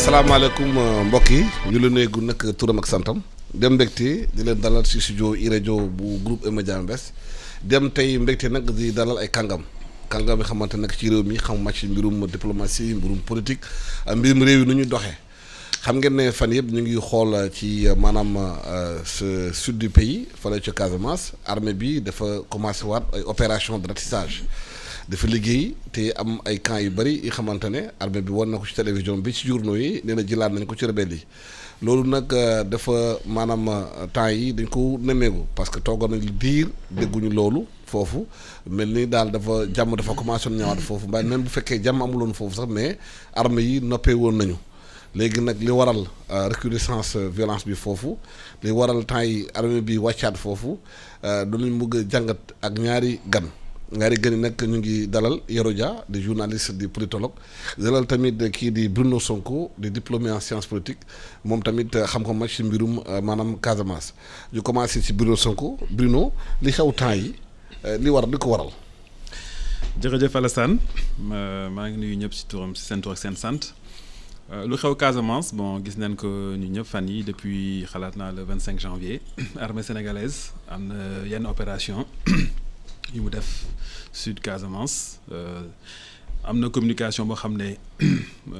salaamaaleykum mbokk yi ñu la nuyu nag turam ak santam dem mbégte di leen dalal ci studio iRadio bu groupe E-Media Mbes dem tey mbégte nag di dalal ay kàngam yi xamante nag ci réew mi xam màcc mbirum diplomatie mbirum politique mbirum réew yi nu ñuy doxee xam ngeen ne fan yëpp ñu ngi xool ci maanaam sud du pays fële ca Casamance armée bi dafa commencé waat ay opération de ratissage dafa liggéey te am ay camps yu bëri yi xamante ne armée bi wan na ko ci télévision bi ci journaux yi nee na jëlaat nañ ko ci rebelle yi loolu nag dafa maanaam temps yi dañ ko nemmeeku parce que toogoon nañ diir dégguñu loolu foofu mel ni daal dafa jàmm dafa commencé ñëwaat foofu mbaa même bu fekkee jàmm amuloon foofu sax mais armée yi noppee woon nañu léegi nag li waral recrudescence violence bi foofu li waral temps yi armée bi wàccaat foofu danañ mugg a jàngat ak ñaari gan yi nag ñu ngi dalal Yoro Dia di journaliste di politologue dalal tamit kii di Bruno Sonko di diplômé en sciences politiques moom tamit xam-xam màcc ci mbirum maanaam Casamance ñu commencé ci Bruno Sonko Bruno li xew temps yi li ko waral. jërëjëf Alassane maa ngi nuyu ñëpp ci turam ci seen tur ak seen sant lu xew Casamance bon gis nañ ko ñu ñëpp fan yi depuis xalaat naa le 25 janvier armée sénégalaise am na yenn opération yu mu def sud Casamance am na communication boo xam ne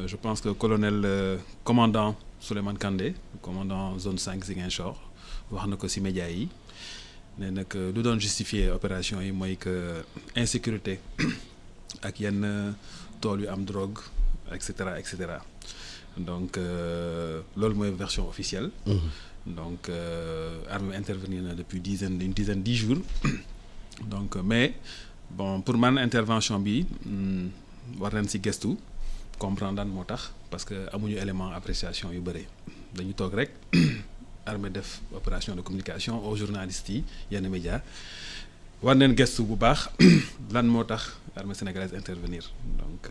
je pense que colonel commandant Souleymane Kandé commandant zone 5 Ziguinchor wax na ko ci médias yi ne nag lu doon justifier opération yi mooy que insécurité ak yenn tool yu am drogue et cetera donc loolu mooy version officielle. Donc armée intervenir na depuis une dizaine 10 jours. Donc mais bon pour man intervention bi war nañ ci gëstu comprendre lan moo tax parce que amuñu élément appréciation yu bëri dañu toog rek armée def opération de communication aux journalistes yi yenn médias war nañ gëstu bu baax lan moo tax armée sénégalaise intervenir donc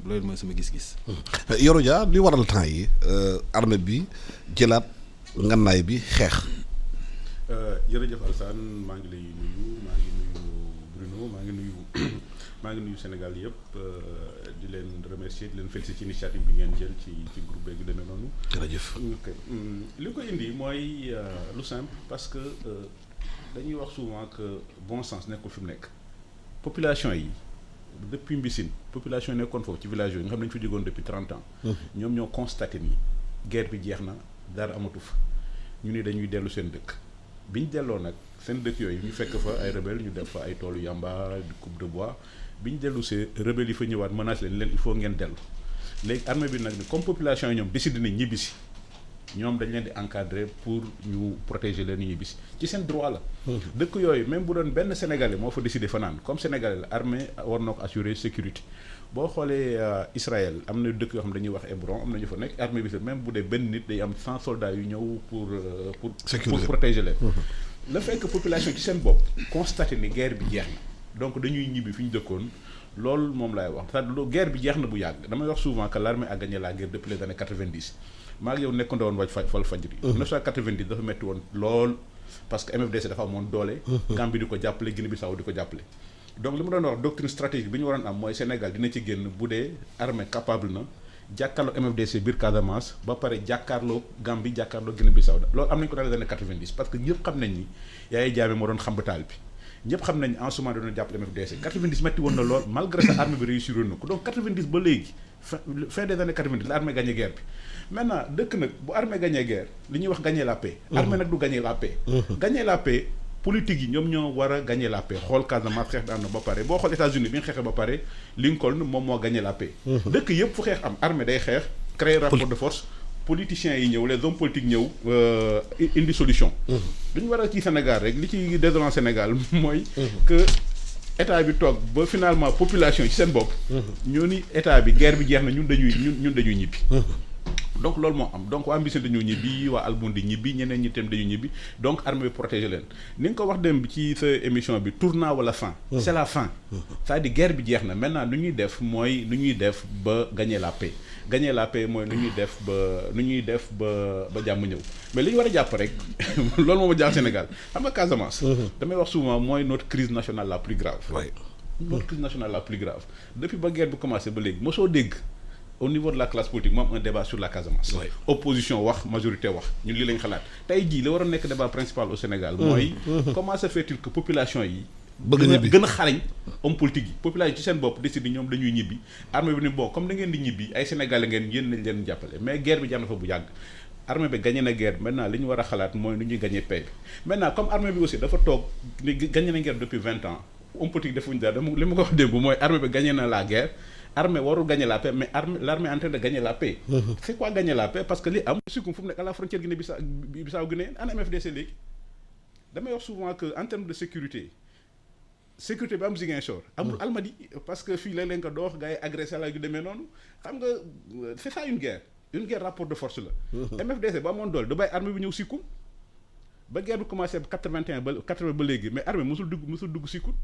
loolu mooy sama gis-gis. Yoro Dia li waral temps yi armée bi jëlaat ngannaay bi xeex. jërëjëf Alassane maa ngi lay nuyu Bruno maa ngi nuyu Sénégal yëpp di leen remercier di leen féliciter ci initiative bi ngeen jël ci groupe beeg yu demee noonu. jërëjëf. li ko indi mooy lu simple parce que dañuy wax souvent que bon sens nekkul fi mu nekk population yi depuis Mbissine population yi nekkoon foofu ci village yooyu nga xam ne dañu fa jógoon depuis 30 ans. ñoom ñoo constaté ni guerre bi jeex na dara amatu fa ñu ne dañuy dellu seen dëkk. biñ delloo nag seen dëkk yooyu ñu fekk fa ay rebelles ñu def fa ay toolu yamba di coupe de bois biñ dellu see rebelles yi fa ñëwaat menace leen il faut ngeen dellu léegi armée bi nag ni comme population yi ñoom décidé nañ ñibbisi ñoom dañ leen di encadrer pour ñu protéger leen ñibbisi ci seen droit la. dëkk yooyu même bu doon benn sénégalais moo fa décidé fanaan comme sénégalais la armée war na ko assurer sécurité boo xoolee Israël am na dëkk yoo xam dañuy wax Hébron am na ñu fa nekk armée bi même bu dee benn nit day am 100 soldats yu ñëw pour protéger leen. le fait que population ci seen bopp constaté ni guerre bi jeex na donc dañuy ñibbi fi ñu dëkkoon loolu moom laay wax c'est-à-dire guerre bi jeex na bu yàgg damay wax souvent que l'armée a gagné la guerre depuis les années 90 maa ngi yow nekkandoo woon Walfadjri 1990 dafa metti woon lool parce que MFDC dafa amoon doole. Gambie di ko jàppale Guinée-Bissau di ko jàppale. donc li ma doon wax doctrine stratégique bi ñu waroon am mooy Sénégal dina ci génn bu dee armée capable na jàkkaarloo MFDC biir Casamance ba pare jàkkaarloo Gambie jàkkaarloo Guinée-Bissau loolu am nañ ko dans les années 90 parce que ñëpp xam nañ ni Yaya Jammeh moo doon xambataal bi ñëpp xam nañ en ce moment doon jàppale MFDC 90 metti woon na lool malgré ça armée bi réussir woon na ko donc 90 ba léegi fin des années 90 la armée gagné guerre bi maintenant dëkk nag bu armée gagné guerre li ñuy wax gagné la paix. armée nag du gagné la paix. gagné la paix. politique yi ñoom ñoo war a gagner la paix xool Casamance xeex bi am na ba pare boo xool États-Unis bi nga xeexee ba pare Lincoln moom moo gagner la paix. dëkk yëpp fu xeex am armée day xeex créer rapport de force politiciens yi ñëw les hommes politiques ñëw indi solution. duñu war a ci Sénégal rek li ci désolant Sénégal mooy. que état bi toog ba finalement population ci seen bopp. ñoo ni état bi guerre bi jeex na ñun dañuy ñibbi. donc loolu moo am donc waa Mbissine dañoo ñibbi waa Albundi ñibbi ñeneen ñi tam dañu ñibbi donc armée bi protéger leen ni nga ko wax dem ci sa émission bi tournant wala fin. c'est la fin. c'est-à-dire guerre bi jeex na maintenant nu ñuy def mooy nu ñuy def ba gagner la paix gagner la paix mooy nu ñuy def ba jàmm ñëw mais li ñu war a jàpp rek loolu moo ma jaax Sénégal xam nga Casamance. damay wax souvent mooy notre crise nationale la plus grave. notre crise nationale la plus grave depuis ba guerre bi commencé ba léegi mosoo dégg au niveau de la classe politique mu am un débat sur la Casamance. Ouais. Opposition wax majorité wax ñun lii lañ xalaat tey jii la war a nekk débat principal au Sénégal. mooy comment se fait-il que population yi. bëgg ñibbi gën a xarañ homme politique yi population ci seen bopp décide ñoom dañuy ñibbi armée bi ni bon comme da ngeen di ñibbi ay Sénégalais ngeen yéen nañ leen jàppale mais guerre bi jar na fa bu yàgg. armée bi gagné na guerre maintenant li ñu war a xalaat mooy nu ñuy gagné paix bi maintenant comme armée bi aussi dafa toog ni gagné na guerre depuis 20 ans homme politique defuñu dara li ma ko wax démb mooy armée bi gagné na la guerre armée warul gagner la paix mais l'armée est en train de gagner la paix. C'est quoi gagner la paix parce que li am surtout fu mu nekk à la frontière Guinée-Bissau Guinée ana MFDC léegi damay wax souvent que en termes de sécurité bi am Ziguinchor amul Almadi parce que fii léeg-léeg nga doox gars yi agressé la yu demee noonu xam nga c'est ça une guerre rapport de force la. MFDC ba amoon doole da bàyyi armée bi ñëw Sikkum ba guerre bi commencé ba 81 ba 80 ba léegi mais armée mosul dugg Sikkum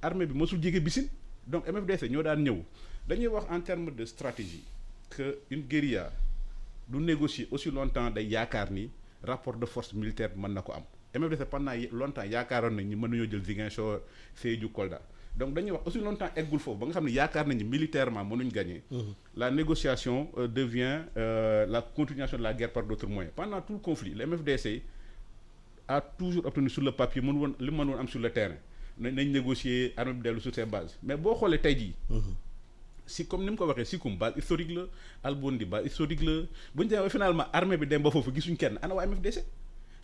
armée bi mosul jege Bissine donc MFDC ñoo daan ñëw dañuy wax en termes de stratégie que une guérilla du négocier aussi longtemps day yaakaar ni rapport de force militaire bi mën na ko am MFDC pendant longtemps yaakaaroon nañ ni mën nañoo jël Ziguinchor Sédhiou Kolda donc dañuy wax aussi longtemps eggul foofu ba nga xam ne yaakaar nañu militairement mënuñ gagner. La négociation devient la continuation de la guerre par d'autres moyens pendant tout le conflit le MFDC a toujours obtenu sur le papier mën woon li mën woon am sur le terrain nañ négocier armée bi dellu sur ses bases mais boo xoolee tey jii. si comme ni mu ko waxee Sikkum base historique la Albondi base historique la bu ñu demee finalement armée bi dem ba foofu gisuñ kenn ana waa MFDC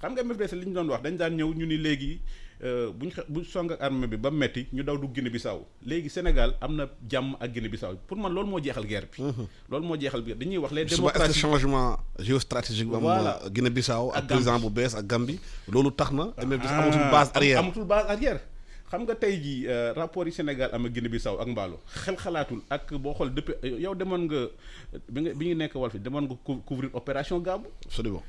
xam nga MFDC li ñu doon wax dañ daan ñëw ñu ni léegi buñ song ak armée bi ba metti ñu daw du Guinée-Bissau léegi Sénégal am na jàmm ak Guinée-Bissau pour man loolu moo jeexal guerre bi. loolu moo jeexal bi dañuy wax les démocraties. est-ce que changement géostratégique bu am Guinée-Bissau ak président bu bees ak Gambie loolu tax na MFDC amatul base arrière. xam nga tey jii rapport yi Sénégal am ak Guinée-Bissau ak Mballo xalaatul ak boo xool depuis yow demoon nga bi ñu nekk Walf demoon nga couvrir opération Gambou. absolument.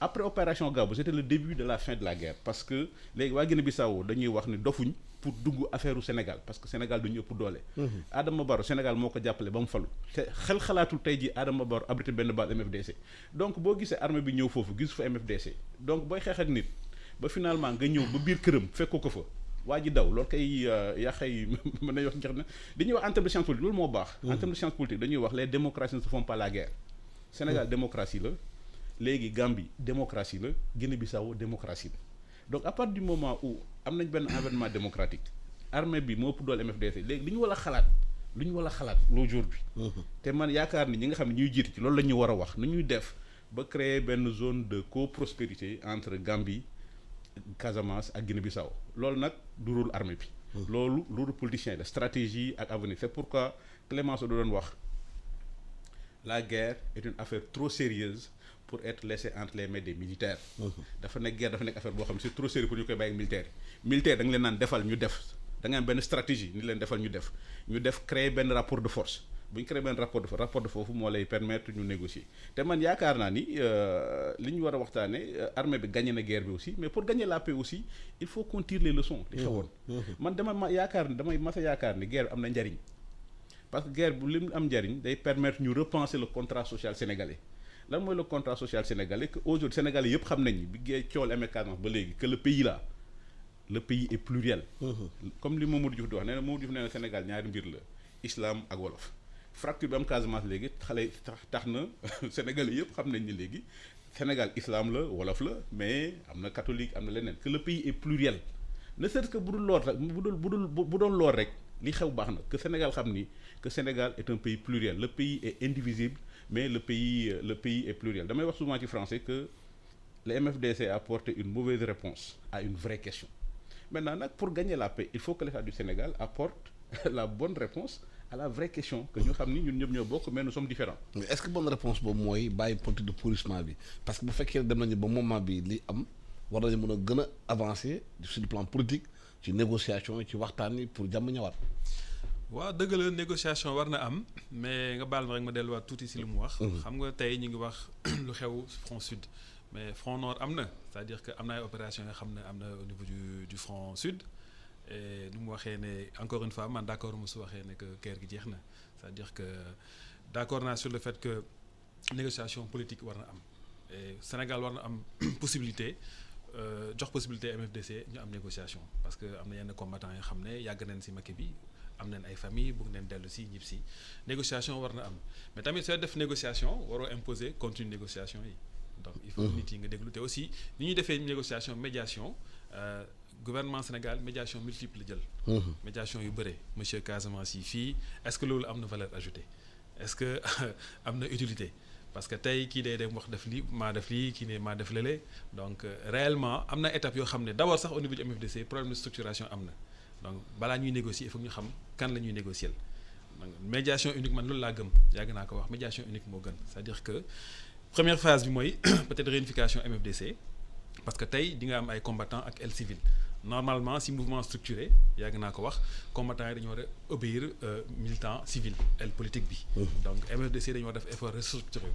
Après opération Gambou c'était le début de la fin de la guerre parce que léegi waa Guinée-Bissau dañuy wax ni dofuñ pour dugg affaire u Sénégal parce que Sénégal dañu ëpp doole. Adama Barrow Sénégal moo ko jàppale ba mu falu te xalaatul tey jii Adama Barrow abrité benn base MFDC donc boo gisee armée bi ñëw foofu gis fa MFDC donc booy xeex ak nit ba finalement nga ñëw ba biir këram fekkoo ko fa. waa ji daw loolu kay yàqay mën nañu wax njeex na dañuy wax en termes de science politique loolu moo baax. en termes de science politique dañuy wax les démocraties ne se font pas la guerre. Sénégal démocratie la léegi Gambie démocratie la Guinée-Bissau démocratie la donc à partir du moment où am nañ benn environnement démocratique armée bi moo ëpp doole MFDC léegi li ñu war a xalaat aujourd'hui te man yaakaar ni ñi nga xam ne ñuy jiite ci loolu la ñu war a wax nu ñuy def ba créer benn zone de coprospérité entre Gambie. Casamance ak Guinée-Bissau loolu nag du rôle armée bi. loolu rôle politicien la stratégie ak avenir c'est pourquoi Clémenceau doon wax la guerre est une affaire trop sérieuse pour être laissée entre les mains des militaires. dafa nekk guerre dafa nekk affaire boo xam ne c'est trop sérieux pour ñu koy bàyyi militaire militaire da nga leen naan defal ñu def da nga am benn stratégie ni leen defal ñu def créer benn rapport de force. bu ñu créé benn rapport de foofu moo lay permettre ñu négocier te man yaakaar naa ni li ñu war a waxtaanee armée bi gagné na guerre bi aussi mais pour gagner la paix aussi il faut qu'on tire les leçons. li xewoon man damay mas a yaakaar ni guerre bi am na njariñ parce que guerre bu li mu am njariñ day permettre ñu repenser le contrat social sénégalais lan mooy le contrat social sénégalais que aujourd'hui sénégalais yëpp xam nañ ni bi gee cool amee Casamance ba léegi que le pays est pluriel. comme li Mamadou Diouf di wax nee na Mamadou Diouf nee na Sénégal ñaari mbir la islam ak wolof. fracture bi am Casamance léegi xale tax na Sénégalais yëpp xam nañ ni léegi Sénégal islam la wolof la mais am na catholique am na leneen que le pays est pluriel ne serait-ce que bu dul lool rek bu doon lool rek li xew baax na que Sénégal xam ni que Sénégal est un pays pluriel le pays est indivisible mais le pays est pluriel damay wax souvent ci français que le MFDC a apporté une mauvaise réponse à une vraie question maintenant nag pour gagner la paix il faut que l'État du Sénégal apporte la bonne réponse à la vraie question que ñu xam ni ñun ñëpp ñoo bokk mais nous sommes différents. mais est-ce que bonne réponse boobu mooy bàyyi politique de pourrissement bi parce que bu fekkee dem nañu ba moment bi li am war nañu mën a gën a avancer sur le plan politique ci négociation ci waxtaan yi pour jàmm ñëwaat. waaw dëgg la négociation war na am mais nga baal ma rek ma delluwaat tuuti si li mu wax. xam nga tey ñu ngi wax lu xew front sud mais front nord am na c'est-à-dire que am na ay opérations yoo xam ne am na au niveau du front sud. et nu mu waxee ne encore une fois man d'accord mu su waxee ne que guerre gi jeex na c'est-à-dire que d'accord naa sur le fait que négociation politique war na am et Sénégal war na am possibilité jox possibilité MFDC ñu am négociation parce que am na yenn combattants yoo xam ne yàgg nañ ci Macky bi am nañ ay famille bëgg nañ dellu si ñib si négociation war na am mais tamit sooy def négociation waroo imposer contenu négociation yi donc il faut nit yi nga déglu te aussi ni ñuy defee négociation médiation gouvernement Sénégal médiation multiple la jël médiation yu bëre monsieur Casamance yi fii est-ce que loolu am na valeur ajoutée est-ce que am na utilité parce que tey kii day dem wax def lii maa def lii kii ne maa def lële donc réellement am na étape yoo xam ne d'abord sax au niveau du MFDC problème de structuration am na donc balaa ñuy négocier il faut ñu xam kan la ñuy négocier donc médiation unique man loolu laa gëm yàgg naa ko wax médiation unique moo gën c'est-à-dire que première phase bi mooy peut-être réunification MFDC parce que tey di nga am ay combattants ak aile civile normalement si mouvement structuré yàgg naa ko wax combattants yi dañoo war a obéir militant civil aile politique bi donc MFDC dañoo war def effort restructuré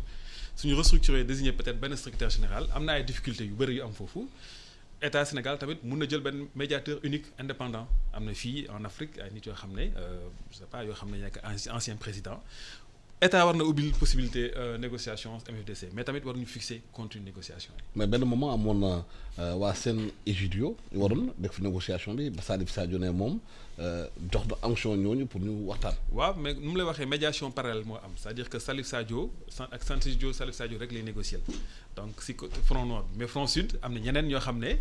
suñu restructuré désigner peut-être benn secrétaire général am na ay difficultés yu bëri yu am foofu état Sénégal tamit mun na jël benn médiateur unique indépendant am na fii en Afrique ay nit yoo xam ne je sais pas yoo xam ne nekk ancien président état war na ubbil possibilité négociation MFDC mais tamit war ñu fixer contenu négociation yi. mais benn moment amoon na waa seen égidio waroon def fi négociation bi ba Salif Sadio ne moom jox na onction ñooñu pour ñu waxtaan. waaw mais nu mu lay waxee médiation parallèle moo am c'est-à-dire que Salif Sadio ak Salif Sadio rek lay négocier donc si front nord bi mais front sud am na ñeneen ñoo xam ne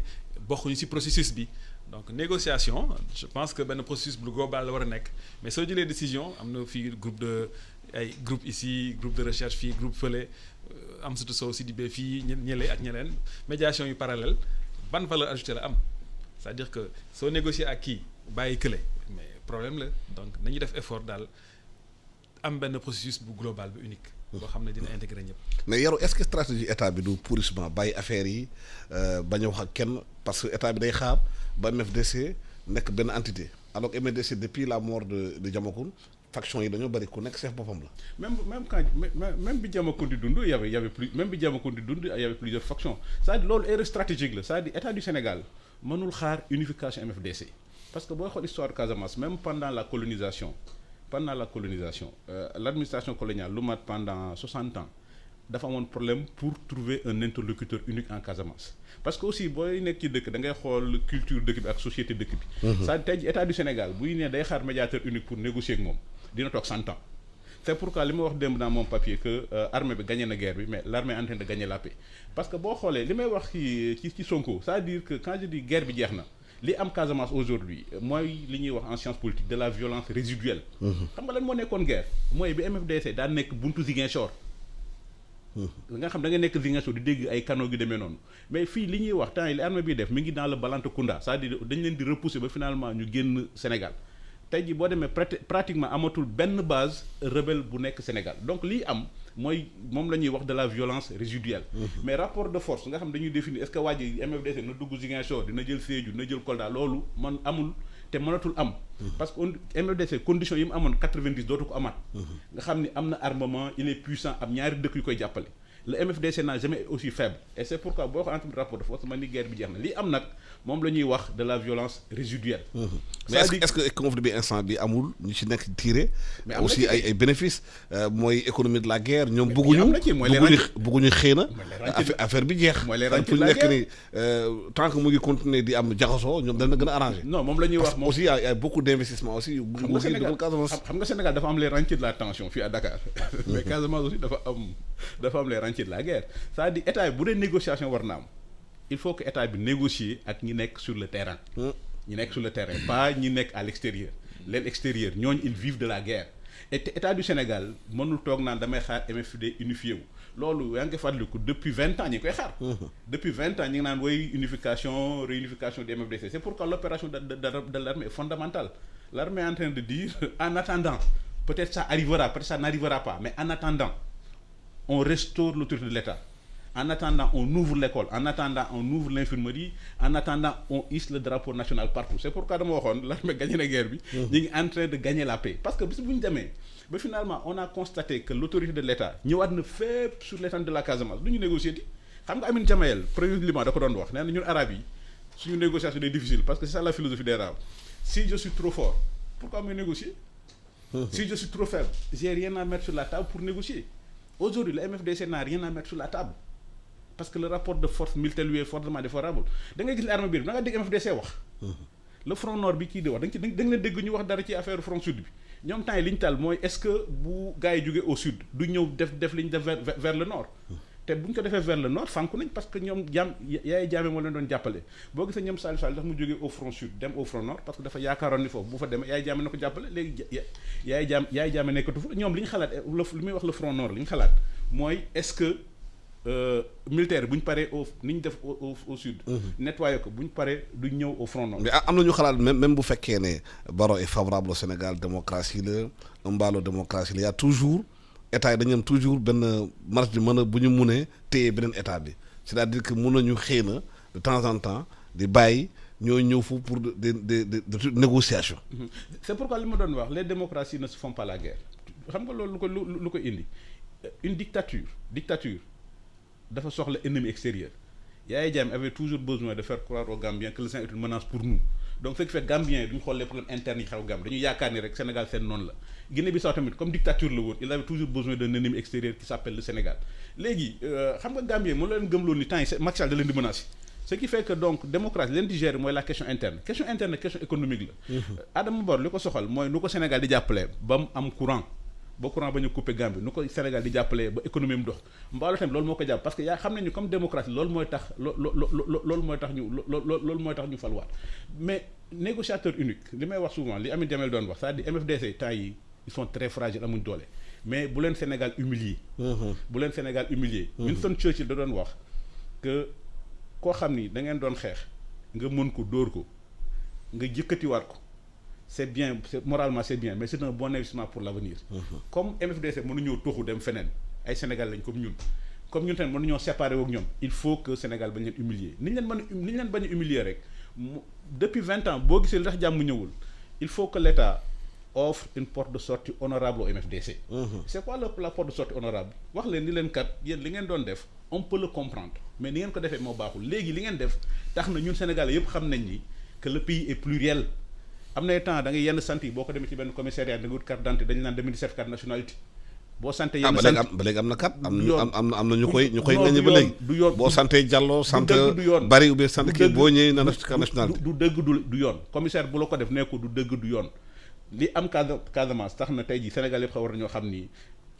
bokkuñu si processus bi. donc négociation je pense que benn processus bu global la war a nekk mais soo jëlee décision am na fii groupe ici groupe de recherche fii groupe fële am surtout Sow Sidibé fii ñële ak ñeneen médiation yu parallèle ban valeur ajoutée la am c'est-à-dire que soo négocier ak kii bàyyi kële mais problème la donc nañu def effort daal am benn processus bu global bu unique boo xam ne dina intégrer ñëpp. mais Yaro est-ce que stratégie état bi du pourrissement bàyyi affaire yi bañ a wax ak kenn parce que état bi day xaar ba MFDC nekk benn entité alors que MFDC depuis la mort de Diamacoune faction yi dañoo bëri ku nekk chef boppam la. même bi Diamacoune di dund y avait plus même bi Diamacoune di dund y avait plusieurs factions c'est-à-dire loolu erreur stratégique la c'est-à-dire état du Sénégal mënul xaar unification MFDC parce que booy xool histoire Casamance même pendant la colonisation l'administration coloniale lu mat pendant 60 ans dafa amoon problème pour trouver un interlocuteur unique en Casamance parce que aussi booy nekk ci dëkk da ngay xool culture dëkk bi ak société dëkk bi. c'est-à-dire tey état du Sénégal buy ne day xaar médiateur unique pour négocier ak moom dina toog 100 ans c'est pourquoi li ma wax démb dans mon papier que armée bi gagné na guerre bi mais l'armée est en train de gagner la paix parce que boo xoolee li may wax ci Sonko c'est-à-dire que quand je dis guerre bi jeex na li am Casamance aujourd'hui mooy li ñuy wax en science politique de la violence résiduelle. xam nga lan moo nekkoon guerre mooy bi MFDC daan nekk buntu Ziguinchor. nga xam da nga nekk Ziguinchor di dégg ay canaux gi demee noonu mais fii li ñuy wax temps yi li armée bi def mi ngi dans le Balantacounda c'est-à-dire dañ leen di repousser ba finalement ñu génn Sénégal tey jii boo demee pratiquement amatul benn base rebelle bu nekk Sénégal donc lii am mooy moom la ñuy wax de la violence résiduelle. mais rapport de force nga xam dañuy définir est-ce que waa ji MFDC na dugg Ziguinchor dina jël Sédhiou dina jël Kolda loolu man amul te mënatul am. parce que MFDC conditions yi mu amoon 90 dootu ko amaat. nga xam ni am na armement il est puissant am ñaari dëkk yu koy jàppale. le MFDC n'a jamais été aussi faible et c'est pourquoi boo ko entre rapport de force man ni guerre bi jeex na lii am nag moom la ñuy wax de la violence résiduelle. mais est-ce que conflit bi instant bi amul ñu ci nekk tiré. mais aussi ay bénéfices mooy économie de la guerre ñoom bëgguñu xëy na affaire bi jeex. mooy les rentiers de la nekk ni tant que mu ngi continuer di am jaxasoo ñoom dana gën a arrangé. non moom la ñuy wax moom aussi y a beaucoup d'investissements aussi. xam nga Sénégal dafa am les rentiers de la tension fii à Dakar mais Casamance aussi dafa am les rentiers de la guerre c'est-à-dire état bi bu dee négociation war na am il faut que état bi négocier ak ñi nekk sur le terrain. ñi nekk sur le terrain pas ñi nekk à l'extérieur. leen extérieur ñooñu ils vivent de la guerre et état du Sénégal mënul toog naan damay xaar MFD unifié wu loolu yaa ngi koy fàttaliku depuis 20 ans ñi ngi koy xaar. depuis 20 ans ñi ngi naan woy réunification du MFDC c'est pourquoi l'opération de l'armée est fondamentale l'armée est en train de dire en attendant peut-être ça arrivera peut-être ça n'arrivera pas mais en attendant on restaure l'autorité de l'État en attendant on ouvre l'école en attendant on ouvre l'infirmerie en attendant on hisse le drapeau national partout c'est pourquoi dama waxoon l'armée gagné na guerre bi ñu ngi en train de gagner la paix parce que bis bu ñu demee ba finalement on a constaté que l'autorité de l'État ñëwaat na fépp sur l'étendue de la Casamance du ñu négocier di xam nga Amin Jamael premier liman da ko doon wax nee na ñun arabes yi suñu négociation est difficile parce que c'est ça la philosophie des arabes si je suis trop fort pourquoi me négocier si je suis trop faible j'ai rien à mettre sur la table pour négocier aujourd'hui le MFDC n'a rien à mettre sur la table parce que le rapport de force militaire lui est fortement défavorable da ngay gis l'armée bi da nga dégg MFDC wax le front nord bi kii di wax da nga leen dégg ñu wax dara ci affaire front sud bi ñoom temps yi li ñu tal mooy est-ce que bu gars yi jógee au sud du ñëw def li ñu def vers le nord te bu ñu ko defee vers le nord sànku nañ parce que ñoom Yaya Jammeh moo leen doon jàppale boo gisee ñoom Salif Sadio dafa mu jógee au front sud dem au front nord parce que dafa yaakaaroon ni foofu bu fa demee Yaya Jammeh na ko jàppale léegi Yaya Jammeh nekkatu fa ñoom li ñu xalaat li muy wax le front nord li ñu xalaat mooy est-ce que militaire bu ñu paree ni ñu def au sud. nettoyé ko bu ñu paree du ñëw au front nord. mais am na ñu xalaat même bu fekkee ne Barrow est favorable au Sénégal démocratie la mbaalo démocratie la y a toujours état yi dañu am toujours benn marge di mën a bu ñu munee téye beneen état bi c'est-à-dire que mun nañu xëy na de temps en temps di bàyyi ñoo ñëw fu pour des négociations. c'est pourquoi li ma doon wax les démocraties ne se font pas la guerre xam nga loolu lu ko indi une dictature. dafa soxla ennemi extérieur Yaya Jammeh avait toujours besoin de faire croire aux Gambiens que le Sénégal est une menace pour nous donc fekk Gambien yi duñu xool les problèmes internes yi xew Gambie dañuy yaakaar ni rek Sénégal seen noonu la Guinée-Bissau tamit comme dictature la woon il avait toujours besoin d'un ennemi extérieur qui s'appelle le Sénégal léegi xam nga Gambien mu leen gëmloo ni temps yi Macky Sall da leen di menacer ce qui fait que donc démocratie leen di gérer mooy la question interne question économique la Adama Barrow li ko soxal mooy nu ko Sénégal di jàppalee ba mu am courant ba courant ba ñu coupé Gambie nu ko Sénégal di jàppalee ba économie mu dox mbaalo tamit loolu moo ko jàpp parce que yaa xam nañu comme démocratie loolu mooy tax loolu mooy tax ñu falwaat mais négociateur unique li may wax souvent li Amine Jamel doon wax c'est-à-dire MFDC temps yi ils sont très fragiles amuñ doole mais bu leen Sénégal humilier Winston Churchill da doon wax que koo xam ni da ngeen doon xeex nga mën ko dóor ko nga jëkkatiwaat ko c'est bien moralement c'est bien mais c'est un bon investissement pour l'avenir. Comme MFDC mënu ñëw toxu dem feneen ay Sénégal lañ comme ñun tamit mënu ñoo séparer wook ñoom il faut que Sénégal bañ leen humilier ni ñu leen bañ a humilier rek depuis 20 ans boo gisee li tax jàmm ñëwul il faut que l'État offre une porte de sortie honorable au MFDC. C'est quoi la porte de sortie honorable wax leen ni leen kat yéen li ngeen doon def on peut le comprendre mais ni ngeen ko defee moo baaxul léegi li ngeen def tax na ñun Sénégalais yëpp xam nañ ni que le pays est pluriel. am na temps da ngay yenn sant yi boo ko demee ci benn commissariat da nga wut carte d'identité dañu naan demee di certificat de nationalité boo sante yenn sant ba léegi am na carte am na ñu koy ngañe ba léegi du yoon boo sante Diallo sant bari ou bien sant kii boo ñëwee na certificat nationalité du dëgg du yoon commissaire bu la ko def nekku du dëgg du yoon li am Casamance tax na tey ji Sénégal yëpp war nañoo xam ni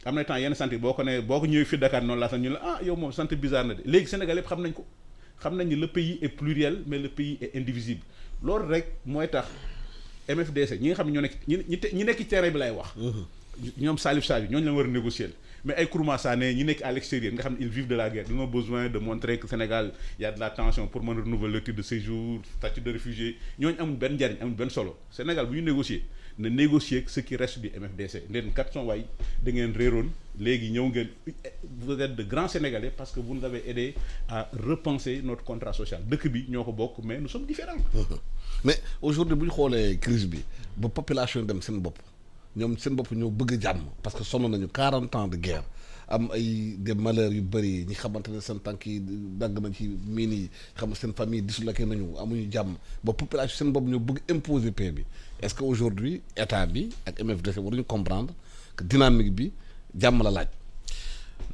am na temps yenn sant yi boo ko ñëwee fii Dakar noonu laa sant ñu la yow moom sant bizarre na de léegi Sénégal yëpp xam nañ ko xam nañ ni le pays est pluriel mais le pays est indivisible loolu rek mooy tax MFDC ñi nga xam ne ñoo nekk ñi nekk ci terrain bi lay wax ñoom Salif Sadio ñooñu la war a négocier mais ay Kourouma Sané ñi nekk à l'extérieur nga xam ne ils vivent de la guerre ils ont besoin de montrer que Sénégal y a de la tension pour mën a renouveler le titre de séjour statut de réfugié ñooñu amul benn njariñ amul benn solo Sénégal bu ñu négocier na négocier ce qui reste du MFDC ndeen kat son waay da ngeen réeroon léegi ñëw ngeen vous êtes de grands Sénégalais parce que vous nous avez aidé à repenser notre contrat social dëkk bi ñoo ko bokk mais nous sommes différents. mais aujourd'hui bu ñu xoolee crise bi ba population dem seen bopp ñoom seen bopp ñoo bëgg jàmm parce que sonn nañu 40 ans de guerre am ay des malheurs yu bëri ñi xamante ne seen tànk yi dagg na ci miin yi xam seen famille disloqué nañu amuñu jàmm ba population seen bopp ñoo bëgg imposer paix bi est-ce que aujourd'hui état bi ak MFDC waruñu comprendre que dynamique bi jàmm la laaj.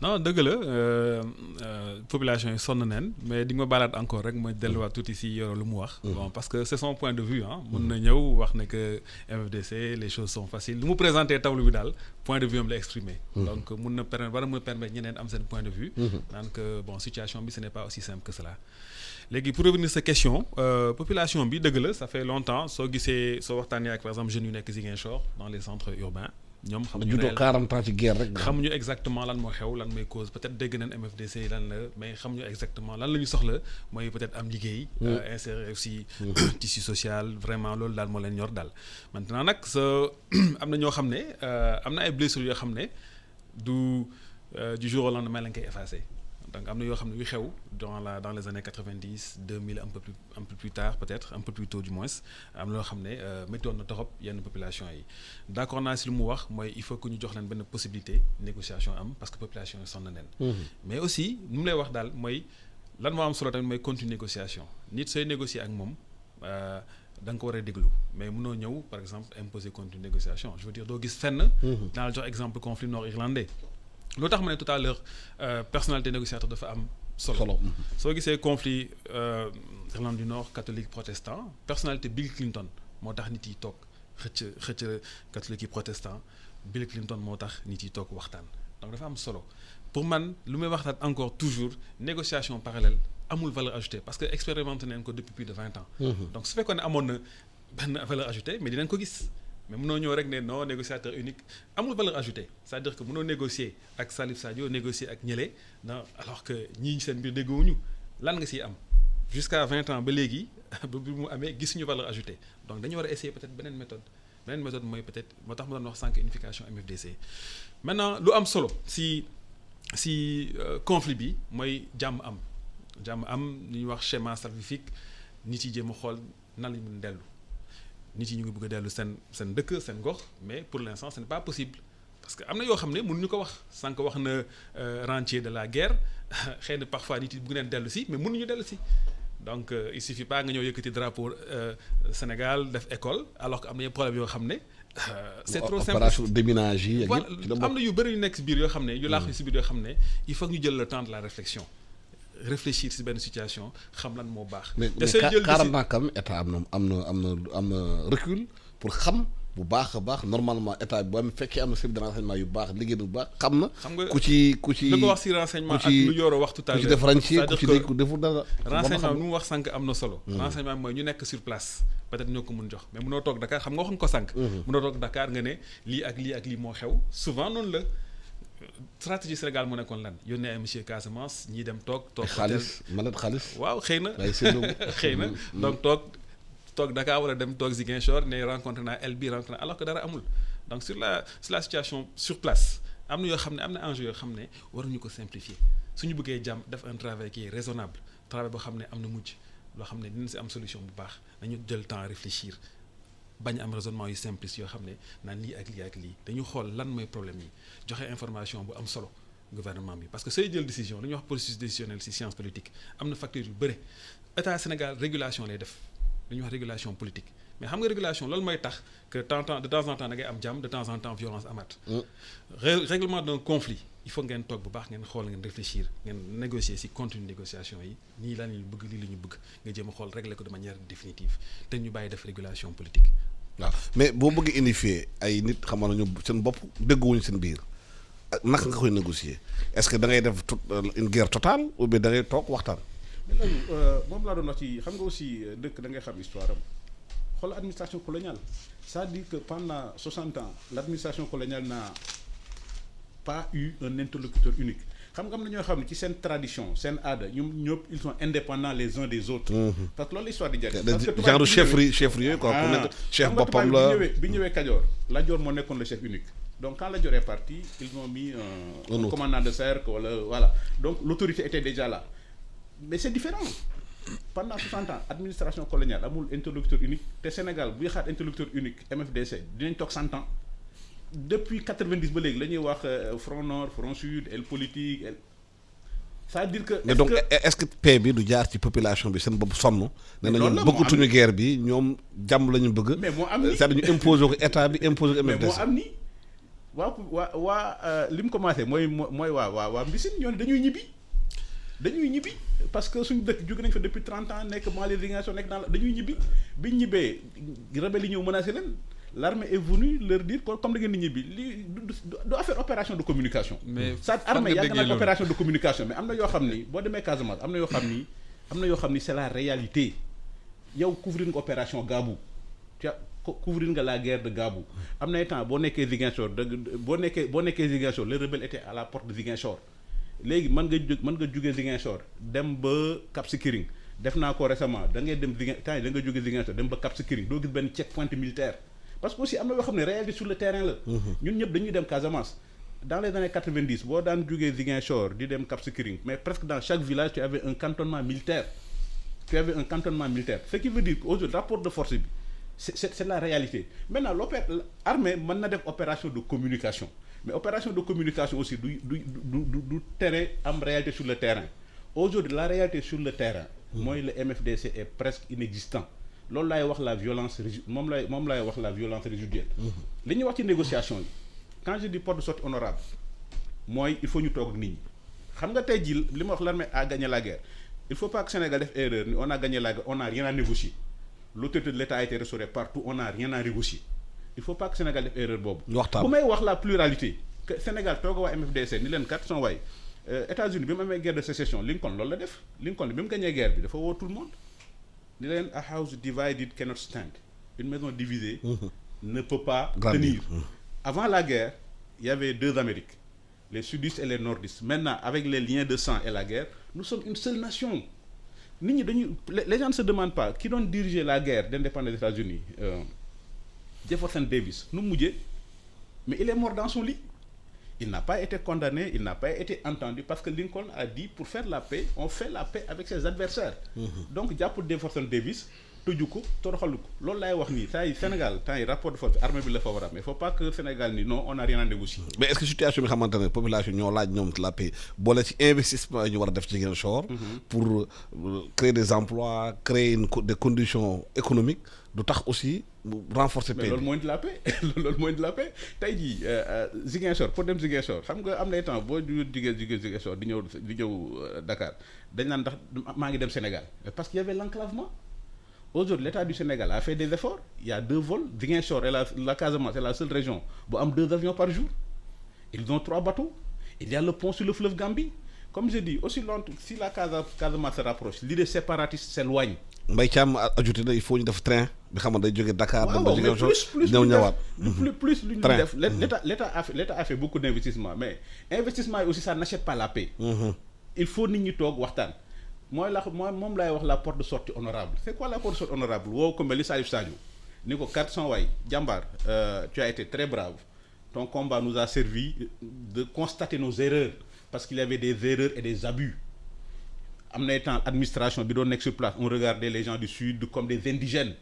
non dëgg la population yi sonn neen mais di nga ma baalaat encore rek ma delluwaat tuuti si Yoro lu mu wax. bon parce que c'est son point de vue mun na ñëw wax ne que MFDC les choses sont faciles lu mu présenter tableau bi daal point de vue am la exprimer. donc mun na permettre ñeneen am seen point de vue. naan que bon situation bi ce n'est pas aussi simple que cela. léegi pour revenir sa question population bi dëgg la ça fait longtemps soo waxtaanee ak par exemple jeunes yu nekk Ziguinchor dans les centres urbains. ñoom xamuñu 40 ans ci guerre rek. xamuñu exactement lan moo xew lan mooy cause peut-être dégg nañ MFDC lan la mais xamuñu exactement lan la ñu soxla mooy peut-être am liggéey. insérer aussi tissu social vraiment loolu daal moo leen ñor daal. maintenant nag am na ñoo xam ne am na ay blessures yoo xam ne du jour au lendemain lañ koy effacer. donc am na yoo xam ne yu xew dans les années 90 2000 un peu plus tard peut-être un peu plus tôt du moins am na loo xam ne méttoon na torop yenn population yi d'accord naa si lu mu wax mooy il faut que ñu jox leen benn possibilité négociation am parce que population yi sonn neen mais aussi nu mu lay wax daal mooy lan moo am solo tamit mooy continue négociation nit sooy négocier ak moom da nga ko war a déglu mais mënoo ñëw par exemple imposer continue négociation je veux dire doo gis fenn naa la jox exemple conflit nord-irlandais loo tax ma ne tout à l'heure personnalité négociateur dafa am solo. soo gisee conflit Irlande du Nord catholique protestant personnalité Bill Clinton moo tax nit yi toog xëcc catholique yi protestant Bill Clinton moo tax nit yi toog waxtaan donc dafa am solo pour man lu may waxtaan encore toujours négociation parallèle amul valeur ajoutée parce que expérimenté nañ ko depuis plus de 20 ans. donc su fekkoon ne amoon na benn valeur ajoutée mais dinañ ko gis mais mënoo ñëw rek ne non négociateur unique amul valeur ajoutée c'est-à-dire que mënoo négocier ak Salif Sadio négocier ak ñële non alors que ñii seen mbir déggoowuñu lan nga siy am jusqu'à 20 ans ba léegi ba bi mu amee gisuñu valeur ajoutée donc dañu war a essayer peut-être beneen méthode mooy peut-être moo tax ma doon wax sànq unification MFDC. maintenant lu am solo si conflit bi mooy jàmm am li ñuy wax schéma salvifique nit yi jéem a xool nan la ñu mën dellu nit yi ñu ngi bëgg a dellu seen dëkk seen gox mais pour l'instant ce n'est pas possible parce que am na yoo xam ne mënuñu ko wax sànq wax na rentier de la guerre xëy na parfois nit yi bëgg neen dellu si mais mënuñu dellu si donc il suffit pas nga ñëw yëkkati drapeau Sénégal def école alors que am na problème yoo xam ne c'est trop simple opération déminage yi voilà am na yu bëri yu nekk si biir yoo xam ne yu laax si biir yoo xam ne il faut que ñu jël le temps de la réflexion réfléchir si benn situation xam lan moo baax. te sooy jël carrément kam état am na recul pour xam bu baax a baax normalement état bi bu am fekkee am na service de renseignement yu baax liggéey bu baax xam na. xam nga ku ci li ko wax si renseignement ak lu Yoro wax tout à l'heure ku ci def rentier ku ci nekk ku deful dara. renseignement bi mu wax sànq am na solo. renseignement mooy ñu nekk sur place peut-être ñoo ko mun jox mais munoo toog Dakar xam nga wax nga ko sànq. munoo toog Dakar nga ne lii ak lii moo xew souvent noonu la. stratégie Sénégal moo nekkoon lan yónnee ay monsieur Casamance ñii dem toog xaalis manet xaalis waaw xëy na xëy na donc toog Dakar wala dem toog Ziguinchor ne rencontré naa el bi rencontré alors que dara amul donc sur la situation sur place am na yoo xam ne am na enjeu yoo xam ne waruñu ko simplifier suñu bëggee jàmm def un travail qui est raisonnable travail boo xam ne am na mujj loo xam ne dina si am solution bu baax nañu jël temps réfléchir bañ am raisonnement yu simpliste yoo xam ne naan lii ak lii dañu xool lan mooy problème yi joxe information bu am solo gouvernement bi parce que sooy jël décision lu ñuy wax processus décisionnel ci science politique am na facteur yu bëre état Sénégal régulation lay def lu ñuy wax régulation politique mais xam nga régulation loolu mooy tax que de temps en temps da ngay am jàmm de temps en temps violence amaat. Règlement d'un conflit il faut ngeen toog bu baax ngeen xool ngeen réfléchir ngeen négocier ci contenu négociation yi nii lan la ñu bëgg lii la ñu bëgg nga jéem a xool régler ko de manière définitive te ñu bàyyi def régulation politique. waaw mais boo bëggee unifier ay nit xam nañu seen bopp dégguwuñu seen biir naka nga koy négocier est-ce que da ngay def une guerre totale ou bien da ngay toog waxtaan. mais loolu moom laa doon wax ci xam nga aussi dëkk da ngay xam histoire am xool administration coloniale c'est-à-dire que pendant 60 ans l'administration coloniale n'a pas eu un interlocuteur unique xam nga am na ñoo xam ne ci seen tradition seen aada ñoom ñëpp ils sont indépendants les uns des autres. parce que loolu l'histoire di jàng. parce que genre chefferie quoi ku nekk chef boppam la bi ñëwee Kajoor Lat Joor moo nekkoon le chef unique donc quand Lat Joor est parti ils ont mis un commandant de cercle wala voilà donc l'autorité était déjà là mais c'est différent pendant 60 ans administration coloniale amul interlocuteur unique te Sénégal buy xaar interlocuteur unique MFDC dinañ toog 100 ans. depuis 90 ba léegi la ñuy wax front nord front sud el politique c'est-à-dire que. mais donc est-ce que paix bi du jaar ci population bi seen bopp sonn. nee nañu bëggatuñu guerre bi ñoom jàmm la ñu bëgg. mais moo am ni c'est-à-dire ñu imposer ko état bi imposer ko MFDC. mais moo am ni waa li mu commencé mooy waa Mbissine ñoo ne dañuy ñibbi parce que suñu dëkk jóge nañ fa depuis 30 ans nekk Mali Ziguinchor nekk dañuy ñibbi biñ ñibbee rebelle yi ñëw menacé leen. L'armée est venue leur dire comme da ngeen di ñibbi lii du affaire opération de communication. mais armée yàgg na opération de communication mais am na yoo xam ni boo demee Casamance am na yoo xam ni c'est la réalité yow couvrir nga opération Gabou couvrir nga la guerre de Gabou am na temps boo nekkee Ziguinchor boo nekkee Ziguinchor les rebelles étaient à la porte de Ziguinchor léegi mën nga jógee Ziguinchor dem ba Cap Skirring def naa ko récemment da ngay dem temps yi da nga jógee Ziguinchor dem ba Cap Skirring doo gis benn checkpoint militaire. parce que aussi am na yoo xam ne réalité sur le terrain la. ñun ñëpp dañuy dem Casamance. dans les années 90 boo daan jógee Ziguinchor di dem Cap Skirring mais presque dans chaque village tu avais un cantonnement militaire. ce qui veut dire qu'aujourd'hui rapport de force bi c'est la réalité maintenant l'armée mën na def opération de communication mais opération de communication aussi du terrain am réalité sur le terrain aujourd'hui la réalité sur le terrain. mooy le MFDC est presque inexistant. loolu laay wax la violence moom laay wax la violence résiduelle. li ñuy wax ci négociation yi quand je dis porte de sortie honorable mooy il faut ñu toog ak nit ñi xam nga tey jii li ma wax l'armée a gagné la guerre il faut pas que Sénégal def erreur ni on a gagné la guerre on a rien à négocier l'autorité de l'État a été restaurée partout on a rien à négocier il faut pas que Sénégal def erreur boobu. bu may wax la pluralité que Sénégal toog waa MFDC ni leen kat son waay États-Unis bi mu amee guerre de sécession Lincoln loolu la def Lincoln bi mu gagné guerre bi dafa woo tout le monde ni leen a house divided cannot stand une maison divisée ne peut pas tenir. Avant la guerre il y avait deux Amériques les sudistes et les nordistes maintenant avec les liens de sang et la guerre nous sommes une seule nation nit ñi dañuy les gens ne se demandent pas qui doon diriger la guerre d'indépendance des États-Unis Jefferson Davis nu mujjee mais il est mort dans son lit il n'a pas été condamné il n'a pas été entendu parce que Lincoln a dit pour faire la paix on fait la paix avec ses adversaires donc jàpp Jefferson Davis tëju ko toroxalu ko loolu laay wax nii saa yi Sénégal temps yi rapport de force armée bi la favorable mais il faut pas que Sénégal ni non on a rien à négocier. mais est-ce que situation bi xamante ne population ñoo laaj ñoom la paix boole ci investissement yi ñu war a def ci Ziguinchor pour créer des emplois créer des conditions économiques du tax aussi renforcer paix. mais loolu mooy de la paix loolu mooy de la paix tey jii Ziguinchor pour dem Ziguinchor xam nga am na temps boo jugee Ziguinchor di ñëw Dakar dañ naan ndax maa ngi dem Sénégal parce qu'il y avait l'enclavement. Aujourd'hui, l'État du Sénégal a fait des efforts. Il y a 2 vols. Ziguinchor et la Casamance, c'est la seule région où on a 2 avions par jour. Ils ont 3 bateaux. Il y a le pont sur le fleuve Gambie. Comme je dis, aussi longtemps, si la Casamance se rapproche, l'idée séparatiste s'éloigne. Mbaye Thiam ajouté na il faut ñu def train bi xam ne day jóge Dakar. waaw dem ba Ziguinchor ñëwaat plus lu ñu def l'État a fait beaucoup d'investissements mais investissement yi aussi ça n'achète pas la paix. Il faut nit ñi toog waxtaan. moom laay wax la porte de sortie honorable c'est quoi la porte de sortie honorable woo ko mel ni Salif Sadio ni ko 400 waay jàmbaar tu as été très brave ton combat nous a servi de constater nos erreurs parce qu'il y avait des erreurs et des abus am na temps administration bi doon nekk sur place on regardait les gens du sud comme des indigènes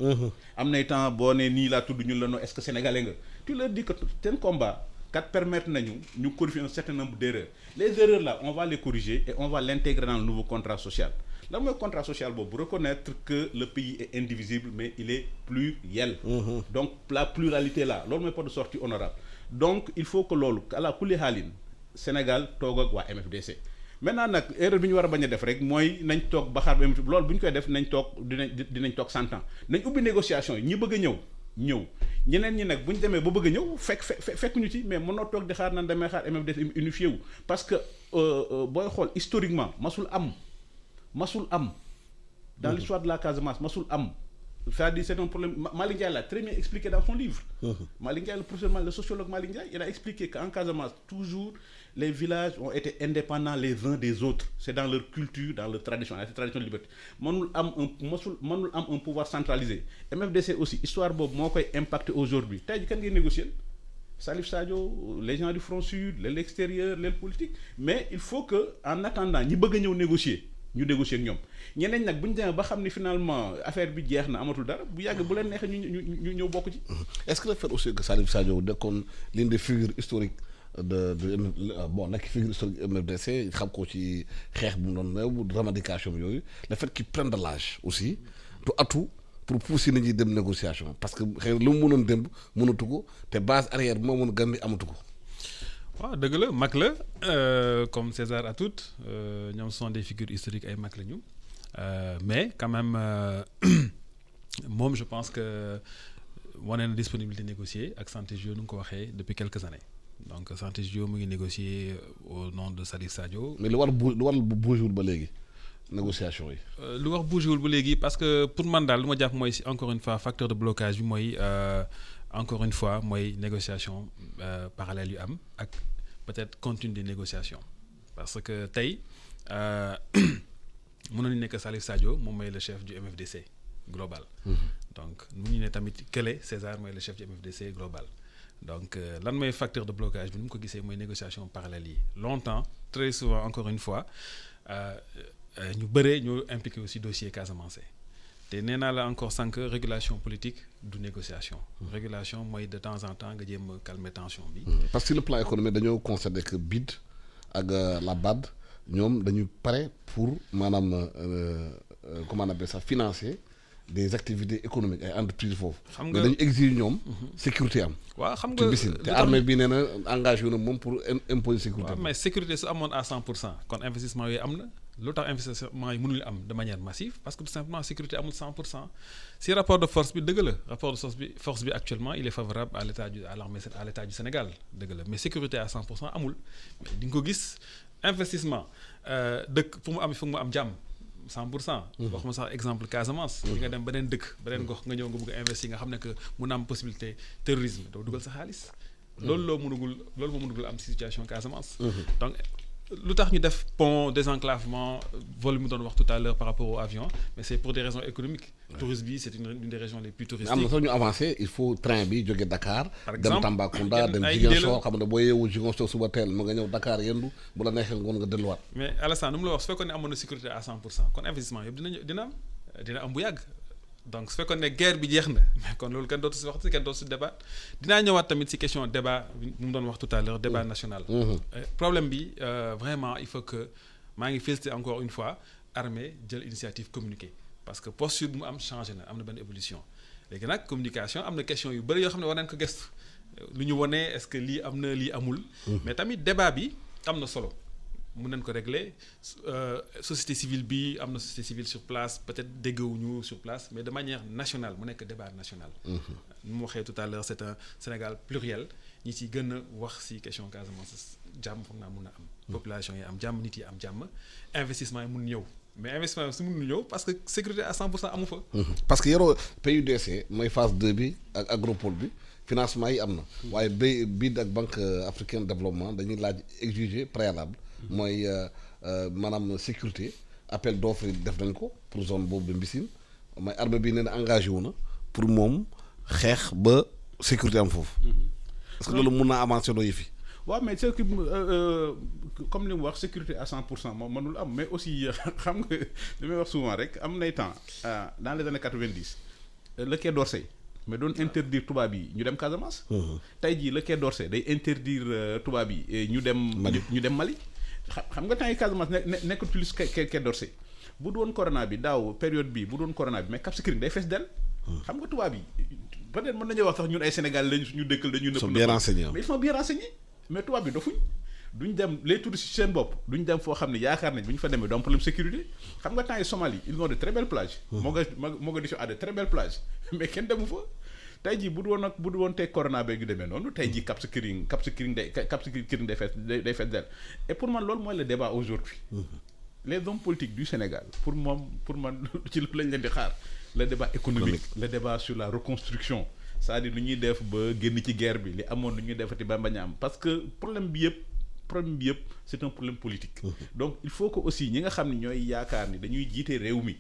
am na temps boo ne nii laa tudd ñun la noo est-ce que sénégalais nga tu leur dis que seen combat kat permettre nañu ñu corriger un certain nombre d'erreurs les erreurs là on va les corriger et on va l'intégrer dans le nouveau contrat social lan mooy contrat social boobu reconnaître que le pays est indivisible mais il est pluriel donc la pluralité là loolu mooy porte de sortie honorable donc il faut que loolu ala kulli haalin Sénégal toog ak waa MFDC maintenant nag erreur bi ñu war a bañ a def rek mooy nañ toog ba xaar ba loolu bu ñu koy def nañ toog dinañ toog 100 ans nañ ubbi négociation yi ñi bëgg a ñëw ñeneen ñi nag bu ñu demee ba bëgg a ñëw fekk ñu ci mais mënoo toog di xaar naan damay xaar MFDC unifié wu parce que booy xool historiquement masul am dans l'histoire de la Casamance masul am c'est-à-dire c'est un problème Malick Ndiaye l'a très bien expliqué dans son livre Malick Ndiaye le professeur le sociologue Malick Ndiaye il a expliqué qu'en Casamance toujours les villages ont été indépendants les uns des autres c'est dans leur culture dans leur tradition la tradition de liberté mënul am un pouvoir centralisé MFDC aussi histoire boobu moo koy impacter aujourd'hui tey ji kan ngay négocier Salif Sadio les gens du front sud l'extérieur l'aile politique mais il faut que en attendant ñi bëgg a ñëw négocier ñu négocier ak ñoom ñeneen nag bu ñu demee ba xam ni finalement affaire bi jeex na amatul dara bu yàgg bu leen neexee ñu ñëw bokk ci. Est-ce que le fait aussi que Salif Sadio nekkoon l'une des figures historiques nekk figure historique MFDC xam ko ci xeex bu mu doon néew revendication yooyu le fait qu'il prenne de l'âge aussi du atu pour pousser nit ñi dem négociation parce que xëy na lu mu mënoon démb mënatu ko te base arrière bi moo mën a gën di amatu ko. waaw dëgg la mag la comme César Atoute ñoom sont des figures historiques ay mag la ñu mais quand même moom je pense que wane na disponibilité négocier ak Santé Jio nu nga ko waxee depuis quelques années donc Santé Jio mu ngi négocier au nom de Salif Sadio. mais lu war bougéwul ba léegi négociation yi. lu wax bougéwul ba léegi parce que pour man daal lu ma jàpp mooy encore une fois facteur de blocage bi mooy. Encore une fois mooy négociation parallèle yu am ak peut-être contenu des négociations parce que tey mënoon nañu nekk Salif Sadio moom mooy le chef du MFDC global. donc mu ñu ne tamit Kële César mooy le chef du MFDC global donc lan mooy facteur de blocage bi ni mu ko gisee mooy négociation parallèle yi longtemps très souvent encore une fois ñu bëree ñoo impliqué aussi dossier Casamance. te nee naa la encore sànq régulation politique du négociation. régulation mooy de temps en temps nga jéem a calmer tension bi. parce que sur le plan économique dañoo constater que BID ak la BAD ñoom dañu pare pour maanaam comment on appelle ça financer des activités économiques ay entreprises foofu. xam mais nga dañu exiger ñoom. sécurité am. waaw xam ci nga bisin te armée bi nee na engagé wu na moom pour imposer sécurité. waaw mais sécurité su amoon à 100% kon investissement yooyu am na lu tax investissement yi mënul am de manière massive parce que tout simplement sécurité amul 100% si rapport de force bi dëgg la rapport de force bi actuellement il est favorable à l'état du Sénégal dëgg la mais sécurité à 100% amul mais di nga ko gis investissement dëkk fu mu am jàmm 100%. waxuma sax exemple Casamance. di nga dem beneen dëkk beneen gox nga ñëw nga bëgg a investir nga xam ne que mun a am possibilité terrorisme doo dugal sa xaalis. loolu moo mënugul am situation Casamance. donc lu tax ñu def pont désenclavement volume mu doon wax tout à l'heure par rapport au avion mais c'est pour des raisons économiques. tourisme bi c'est une des régions les plus touristiques. am na sax ñu avancé il faut train bi jóge Dakar. par exemple dem Tambacounda dem Ziguinchor xam ne boo yeewu Ziguinchor suba teel mu nga ñëw Dakar yendu bu la neexee ngoon nga delluwaat. mais Alassane nu mu la wax su fekkoon ne amoon na sécurité à 100% kon investissement yëpp dina am bu yàgg. donc su fekkoon ne guerre bi jeex na mais kon loolu kenn dootu si wax kenn dootu si débat dinaa ñëwaat tamit si question débat bi mu doon wax tout à l'heure débat national. problème bi vraiment il faut que maa ngi féliciter encore une fois armée jël initiative communiquer parce que posture bu mu am changé na am na benn évolution léegi nag communication am na question yu bëri yoo xam ne war nañ ko gëstu lu ñu wone est-ce que lii am na lii amul. mais tamit débat bi am na solo. mën nañ ko régler société civile bi am na société civile sur place peut-être déggawuñu sur place mais de manière nationale mu nekk débat national. nu mu waxee tout à l'heure c'est un Sénégal pluriel ñi ci gën a wax ci question Casamance jàmm foog naa mun na am. population yi am jàmm nit yi am jàmm investissement yi mun ñëw mais investissement yi su mun ñëw parce que sécurité à 100% amu fa. parce que yoroo PUDC mooy phase 2 bi ak agropole bi. financement yi am na. waaye BID ak Banque africaine de développement dañuy laaj exiger préalable. mooy maanaam sécurité appel d'offre yi def nañ ko pour zone boobu de Mbissine mooy armée bi nee na engagé wu na pour moom xeex ba sécurité am foofu. parce que loolu mun naa avancer loo yëfi. waaw mais c'est que comme li mu wax sécurité à 100% moom mënul am mais aussi xam nga li may wax souvent rek am nay temps dans les années 90 le Quai d'Orsay mais doon interdire tubaab yi ñu dem Casamance. tey jii le Quai d'Orsay day interdire tubaab yi ñu dem. ñu dem Mali. xam nga temps yi Casamance nekkatul Quai d'Orsay bu doon corona bi daaw période bi bu doon corona bi mais Cap Skirring day fees del xam nga tubaab yi peut-être mën nañu wax sax ñun ay Sénégal lañu ñu dëkkal dañu nëpp. sont bien renseignés mais ils sont bien renseignés mais tubaab bi dofuñ duñ dem les touristes ci seen bopp duñ dem foo xam ne yaakaar nañ bu ñu fa demee doon problème sécurité xam nga temps yi Somalie ils ont de très belles plages. Mogadiscio a de très belles plages mais kenn demu fa. tey jii bu du woon tey corona beeg yu demee noonu tey jii Cap Skirring day fees del et pour man loolu mooy le débat aujourd'hui les hommes politiques du Sénégal pour man ci loolu lañ leen di xaar le débat économique le débat sur la reconstruction c'est-à-dire nu ñuy def ba génn ci guerre bi li amoon nu ñuy defati ba bañ a am parce que problème bi yëpp c'est un problème politique donc il faut que aussi ñi nga xam ne ñooy yaakaar ni dañuy jiite réew mi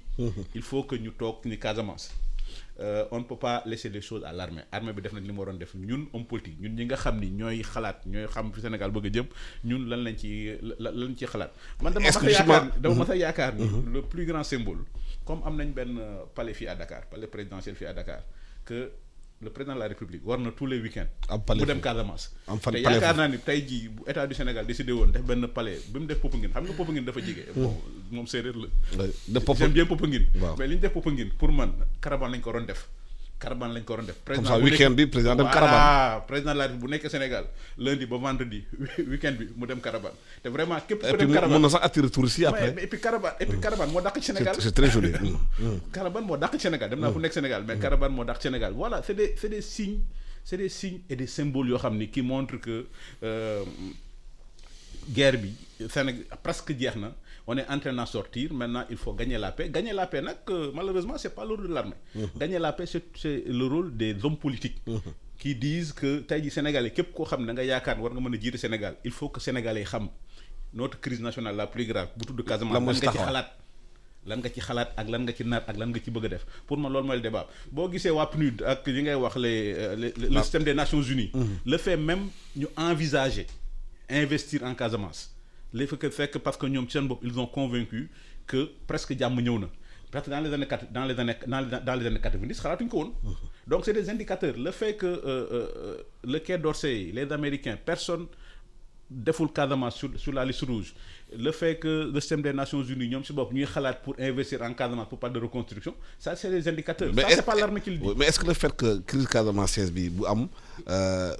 il faut que ñu toog ni Casamance on ne peut pas laisser les choses à l'armée bi def nañ li mu waroon def ñun homme politique ñun ñi nga xam ni ñooy xalaat ñooy xam fi Sénégal bëgg a jëm ñun lan lañ ci xalaat man dama mas a yaakaar ni le plus grand symbole comme am nañ benn palais fii à Dakar palais présidentiel fii à Dakar que le président de la République war na tous les week-ends mu dem Casamance te yaakaar naa ni tey jii bu état du Sénégal décidé woon def benn palais bi mu def Popenguine xam nga Popenguine dafa jege bon moom séeréer la j'aime bien Popenguine mais li ñu def Popenguine pour man caravane lañ ko doon def comme ça week-end bi président dem caravane président de la République bu nekk Sénégal lundi ba vendredi week-end bi mu dem caravane te vraiment képp ku dem caravane mën na sax attirer touristes yi après et puis caravane moo dàq ci Sénégal c'est très joli caravane moo dàq ci Sénégal dem naa fu nekk Sénégal mais caravane moo dàq ci Sénégal voilà c'est des signes et des symboles yoo xam ni qui montrent que guerre bi Sénégal presque jeex na on est en train d'en sortir maintenant il faut gagner la paix nag malheureusement c'est pas le rôle de l'armée gagner la paix c'est le rôle des hommes politiques qui disent que tey jii Sénégalais képp koo xam ne da nga yaakaar war nga mën a jiite Sénégal il faut que Sénégalais xam notre crise nationale la plus grave bu tudd Casamance lan nga ci xalaat ak lan nga ci nar ak lan nga ci bëgg a def pour man loolu mooy le débat boo gisee waa PNUD ak li ngay wax le système des Nations Unies le fait même ñu envisager investir en Casamance li fekk parce que ñoom ci seen bopp ils ont convaincu que presque jàmm ñëw na parce que dans les années 90 xalaatuñu ko woon donc c'est des indicateurs le fait que le Quai d'Orsay les Américains personne deful Casamance sur la liste rouge le fait que le système des Nations Unies ñoom si bopp ñuy xalaat pour investir en Casamance pour parler de reconstruction ça c'est des indicateurs. mais ça c'est pas l'armée qui le dit. mais est-ce que le fait que crise casamançaise bi bu am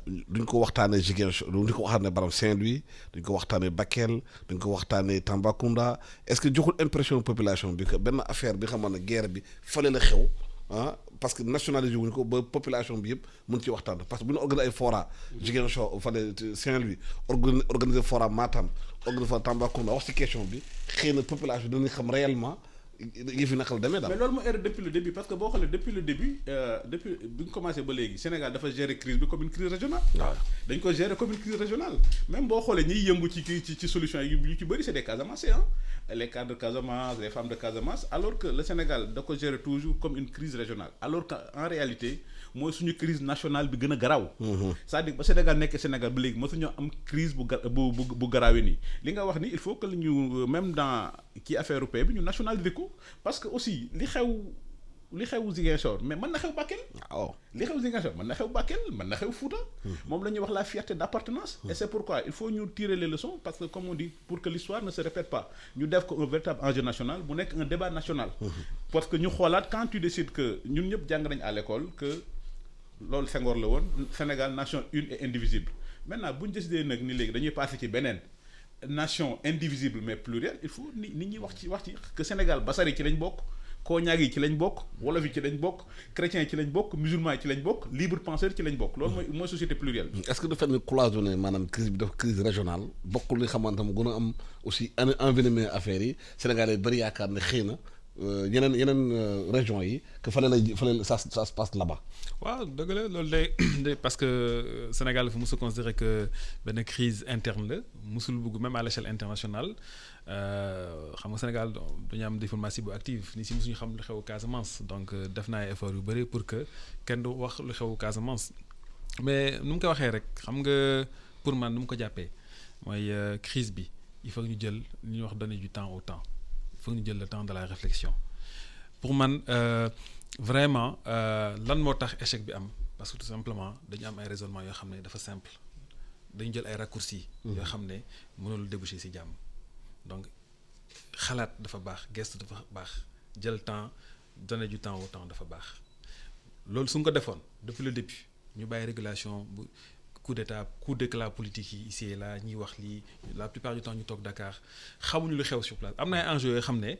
duñ ko waxtaanee Ziguinchor duñ ko waxtaanee baram Saint-Louis duñ ko waxtaanee Bakel duñ ko waxtaanee Tambacounda est-ce que joxul impression population bi que benn affaire bi xam ne guerre bi fale la xew parce que nationalisé wuñ ko ba population bi yëpp mën ci waxtaan parce que bu ñu organiser ay fora Ziguinchor fale Saint-Louis organiser fora Matam organiser fora Tambacounda wax ci question bi xëy na population dinañ xam réellement yëf yi naka la demee daal. mais loolu moo erreur depuis le début parce que boo xoolee depuis le début depuis bi ñu commencé ba léegi Sénégal dafa gérer crise bi comme une crise régionale. waaw dañ ko gérer comme une crise régionale même boo xoolee ñiy yëngu ci solution yu ci bëri c'est des Casamançais les cadres de Casamance les femmes de Casamance alors que le Sénégal da ko gérer toujours comme une crise régionale alors que en réalité mooy suñu crise nationale bi gën a garaaw. c'est-à-dire ba Sénégal nekk Sénégal ba léegi mosuñoo am crise bu garaawee nii li nga wax ni il faut que ñu même dans kii affaire européenne bi ñu nationaliser ko parce que aussi li xew Ziguinchor mais mën na xew Bakel. waaw li xew Ziguinchor mën na xew Bakel mën na xew Fouta. moom la ñuy wax la fierté d'appartenance. et c'est pourquoi il faut ñu tirer les leçons parce que comme on dit pour que l'histoire ne se répète pas ñu def ko un véritable enjeu national bu nekk un débat national. parce que ñu xoolaat quand tu décides que ñun ñëpp jàng nañ à l'école que loolu Senghor la woon Sénégal nation une et indivisible maintenant bu ñu décidé nag ni léegi dañuy passer ci beneen nation indivisible mais plurielle il faut nit ñi wax ci que Sénégal Basari ci lañ bokk. Koñaag yi ci lañ bokk wolof yi ci lañ bokk chrétiens yi ci lañ bokk musulmans yi ci lañ bokk libre penseur ci lañ bokk loolu mooy société plurielle. est-ce que dafa ni cloisonné maanaam crise bi dafa crise régionale bokkul li xamante mu gën a am aussi envenimé affaires yi Sénégal yi bëri yaakaar ne xëy na yeneen régions yi que fale ça se passe là-bas. waaw dëgg la loolu day parce que Sénégal dafa mos a considérer que benn crise interne la mosul bugg même à l'échelle internationale xam nga Sénégal dañu am diplomatie bu active ni si mosuñu xam lu xew Casamance donc def naa ay efforts yu bëri pour que kenn du wax lu xew Casamance mais nu mu ko waxee rek xam nga pour man nu mu ko jàppee mooy crise bi il faut que ñu jël li ñuy wax donner du temps au temps il faut que ñu jël le temps de la réflexion pour man vraiment lan moo tax échec bi am parce que tout simplement dañu am ay raisonnements yoo xam ne dafa simple dañu jël ay raccourcis yoo xam ne mënul déboucher ci jàmm donc xalaat dafa baax geste dafa baax jël temps donner du temps au temps dafa baax loolu su nga ko defoon depuis le début ñu bàyyi régulation bu coup d'éclat politique yi ici et là ñuy wax lii la plupart du temps ñu toog Dakar xamuñu lu xew sur place am na ay enjeux yoo xam ne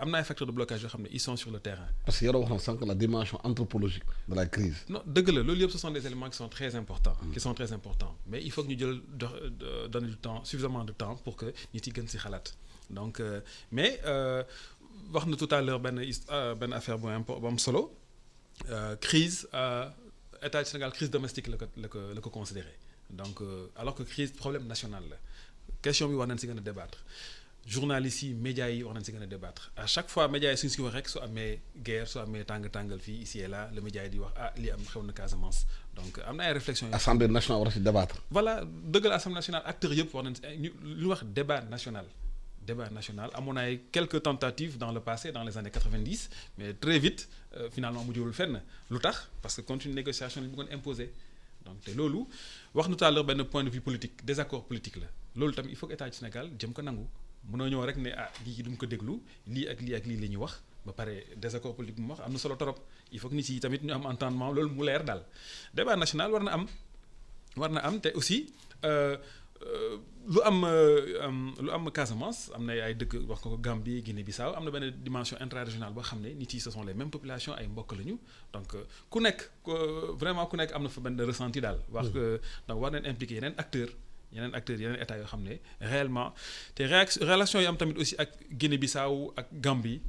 am na ay facteurs de blocage yoo xam ne ils sont sur le terrain. parce que yoroo wax na sànq la dimension anthropologique de la crise. non dëgg la loolu yëpp ce sont des éléments qui sont très importants. Mais il faut que ñu jël donner du temps suffisamment de temps pour que nit yi gën ci xalaat donc mais wax na tout à l'heure benn affaire bu am solo crise. État du Sénégal crise domestique la ko considéré donc alors que crise problème national la question bi war nañ si gën a débattre journalistes yi médias yi war nañ si gën a débattre à chaque fois médias yi suñu si wax rek su amee guerre su amee tàngal fii ici et là le média yi di wax lii am xew na Casamance donc am na ay réflexions. Assemblée nationale war a si débattre. voilà dëgg la Assemblée nationale acteurs yëpp war nañ si lu ñu wax débat national amoon na ay quelques tentatives dans le passé dans les années 90 mais très vite finalement mujjul fenn lu tax parce que continue négociation lañu bëggoon imposer donc te loolu wax na tout à l'heure benn point de vue politique désaccord politique la loolu tamit il faut que état du Sénégal jëm ko nangu mënoo ñëw rek ne lii duñ ko déglu lii ak lii la ñuy wax ba pare désaccord politique bu mu wax am na solo torop il faut que nit yi tamit ñu am entendement loolu mu leer daal débat national war na am te aussi lu am Casamance am na ay dëkk wax ko Gambie Guinée-Bissau am na benn dimension intra-régionale boo xam ne nit yi ce sont les mêmes populations ay mbokk lañu donc ku nekk am na fa benn ressenti daal. wax que donc war nañ impliquer yeneen acteurs yeneen états yoo xam ne réellement te relation yi am tamit aussi ak Guinée-Bissau ak Gambie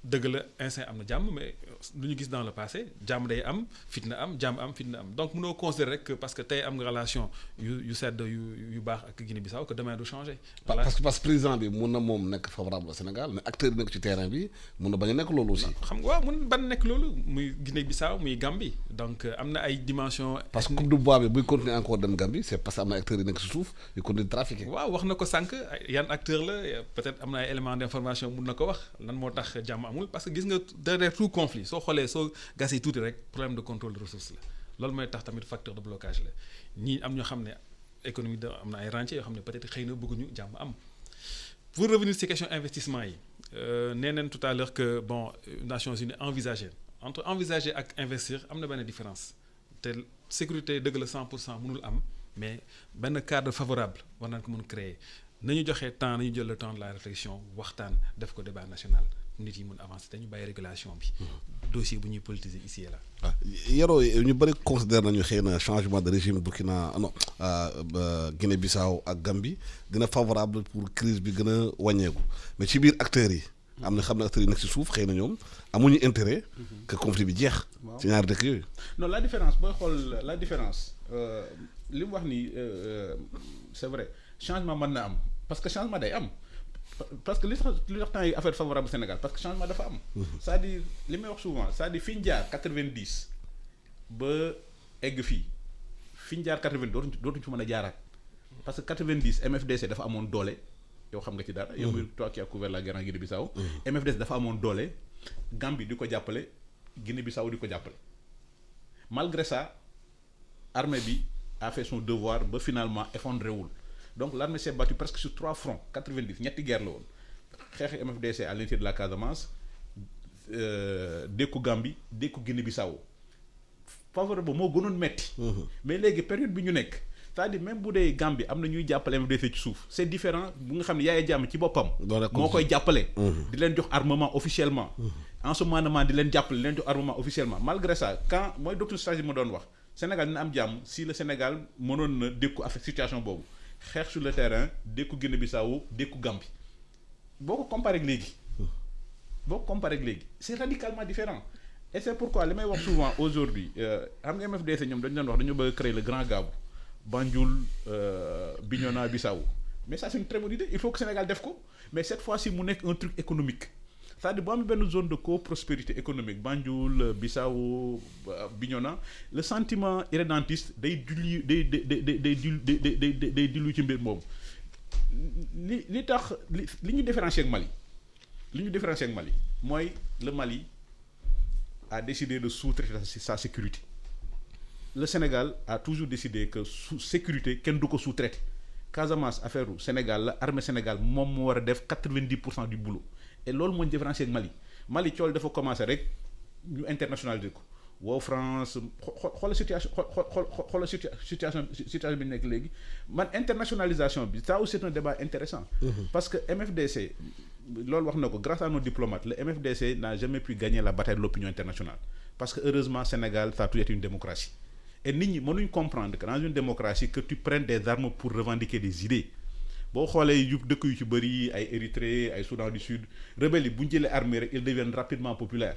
dëgg la instant am na jàmm mais lu ñu gis dans le passé jàmm day am fitna am jàmm am fitna am donc mënoo considérer rek parce que tey am nga relation yu sedd yu baax ak Guinée-Bissau que demain du changer. parce que président bi mun na moom nekk favorable au Sénégal mais acteurs yi nekk ci terrain bi mun na bañ a nekk loolu aussi. xam nga waaw mun na bañ a nekk loolu muy Guinée-Bissau muy Gambie donc am na ay dimensions. parce que coupe du bois bi buy continuer encore dem Gambie c'est parce que am na acteurs yi nekk si suuf yu continuer trafiquer. waaw wax na ko sànq yan acteur la peut-être am na ay éléments d'information mun na ko wax lan moo tax jàmm parce que gis nga derrière tout conflit soo xoolee soo gasee tuuti rek problème de contrôle de ressources la loolu mooy tax tamit facteur de blocage la ñii am ñoo xam ne économie da am na ay rentiers yoo xam ne peut-être xëy na bëgguñu jàmm am. Pour revenir ci question investissement yi nee nañ tout à l'heure que bon Nations Unies entre envisager ak investir am na benn différence te sécurité dëgg la 100% mënul am mais benn cadre favorable war nañ ko mën créer nañu joxe temps nañu jël le temps de la réflexion waxtaan def ko débat national nit yi mën avancer te ñu bàyyi régulation bi dossier bu ñuy politiser ici et là. waaw Yoro ñu bëri considère nañu xëy na changement de régime Burkina Guinée-Bissau ak Gambie dina favorable pour crise bi gën a wàññeeku mais ci biir acteurs yi. am na xam ne acteurs yi nag ci suuf xëy na ñoom amuñu intérêt. que conflit bi jeex. ci ñaari dëkk yooyu. non la différence booy xool la différence li mu wax nii c'est vrai changement mën na am parce que changement day am. parce que li tax temps yi affaire favorable Sénégal parce que changement dafa am. c'est-à-dire li may wax souvent c'est-à-dire fi ñu jaar 90 ba egg fii fi ñu jaar 90 dootuñu fi mën a jaaraat parce que 90 MFDC dafa amoon doole yow xam nga ci dara. yow muy toi qui a couvert la guerre en Guinée-Bissau. MFDC dafa amoon doole Gambie di ko jàppale Guinée-Bissau di ko jàppale malgré ça armée bi a fait son devoir ba finalement effondré wul. Donc l'armée s'est battue presque sur 3 fronts 90 ñetti guerre la woon xeexi MFDC à l'intérieur de la Casamance dékku Gambie dékku Guinée-Bissau favorable ba moo gënoon metti mais léegi période bi ñu nekk c'est-à-dire même bu dee Gambie am na ñuy jàppale MFDC ci suuf c'est différent bu nga xam ne Yaya Jammeh ci boppam moo koy jàppale di leen jox armement officiellement en ce moment di leen jàppale di leen jox armement officiellement malgré ça quand mooy doctrine stratégique ma doon wax Sénégal dina am jàmm si le Sénégal mënoon na dékku affaire situation boobu xeex sur le terrain dékku Guinée-Bissau dékku Gambie boo ko comparé ak léegi c'est radicalement différent et c'est pourquoi li may wax souvent aujourd'hui xam nga MFDC ñoom dañu doon wax dañu bëgg créer le grand Gabou Banjul Bignona Bissau mais ça c'est une très bonne idée il faut que Sénégal def ko mais cette fois-ci mu nekk un truc économique c'est-à-dire boo amee benn zone de coprospérité économique Banjul Bissau Bignona le sentiment irrédentiste day dilu ci mbir moom li tax li ñu différencier ak Mali mooy le Mali a décidé de sous-traiter sa sécurité le Sénégal a toujours décidé que sécurité kenn du ko sous-traiter Casamance affaire u Sénégal la armée Sénégal moom moo war a def 90% du boulot et loolu moo ñu différencier ak Mali cool dafa commencer rek ñu internationaliser ko woo France xoolal situation bi nekk léegi man internationalisation bi ça aussi c'est un débat intéressant parce que MFDC loolu wax na ko grâce à nos diplomates le MFDC n'a jamais pu gagner la bataille de l'opinion internationale parce que heureusement Sénégal ça a toujours été une démocratie et nit ñi mënuñ comprendre que dans une démocratie que tu prennes des armes pour revendiquer des idées boo xoolee yu dëkk yu ci bëri ay Érythrée ay Soudan du Sud rebelles yi bu ñu jëlee armée rek ils deviennent rapidement populaires